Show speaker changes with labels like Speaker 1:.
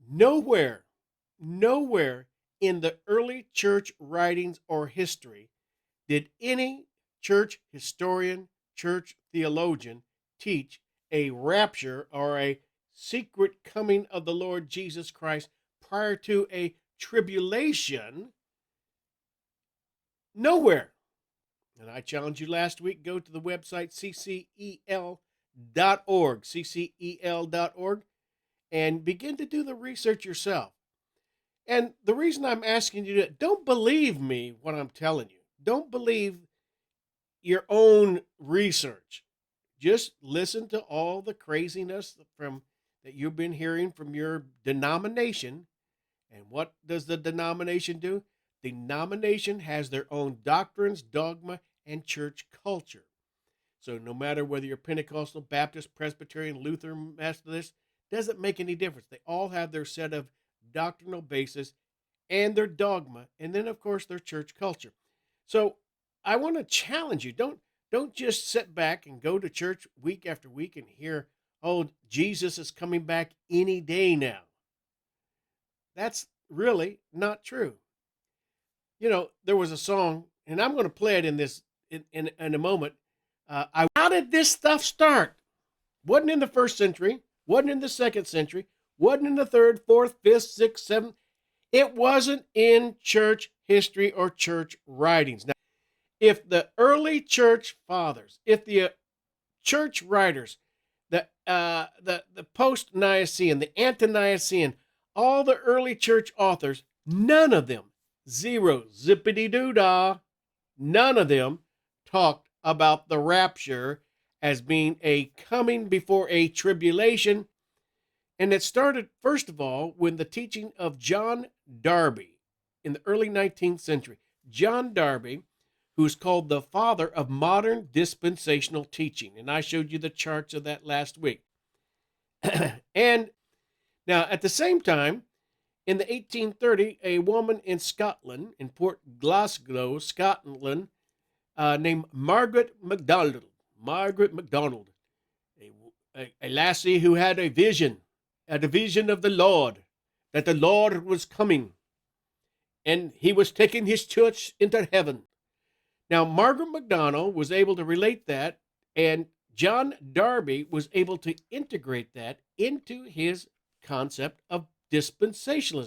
Speaker 1: Nowhere, nowhere in the early church writings or history did any church historian, church theologian teach a rapture or a secret coming of the Lord Jesus Christ prior to a tribulation. Nowhere. And I challenged you last week, go to the website ccel.org, and begin to do the research yourself. And the reason I'm asking you to don't believe me what I'm telling you. Don't believe your own research. Just listen to all the craziness from that you've been hearing from your denomination. And what does the denomination do? The denomination has their own doctrines, dogma, and church culture. So no matter whether you're Pentecostal, Baptist, Presbyterian, Lutheran, Methodist, doesn't make any difference. They all have their set of doctrinal basis and their dogma, and then of course their church culture. So I want to challenge you. Don't just sit back and go to church week after week and hear, "Oh, Jesus is coming back any day now." That's really not true. You know, there was a song, and I'm going to play it in this in a moment. How did this stuff start? Wasn't in the first century, wasn't in the second century, wasn't in the third, fourth, fifth, sixth, seventh. It wasn't in church history or church writings. Now, if the early church fathers, if the church writers, the post-Nicene, the ante-Nicene, all the early church authors, none of them, zero, zippity-doo-dah, none of them talked about the rapture as being a coming before a tribulation. And it started, first of all, when the teaching of John Darby in the early 19th century. John Darby, who's called the father of modern dispensational teaching. And I showed you the charts of that last week. And now, at the same time, in the 1830, a woman in Scotland, in Port Glasgow, Scotland, named Margaret MacDonald, a lassie who had a vision of the Lord, that the Lord was coming, and he was taking his church into heaven. Now, Margaret MacDonald was able to relate that, and John Darby was able to integrate that into his concept of dispensationalism.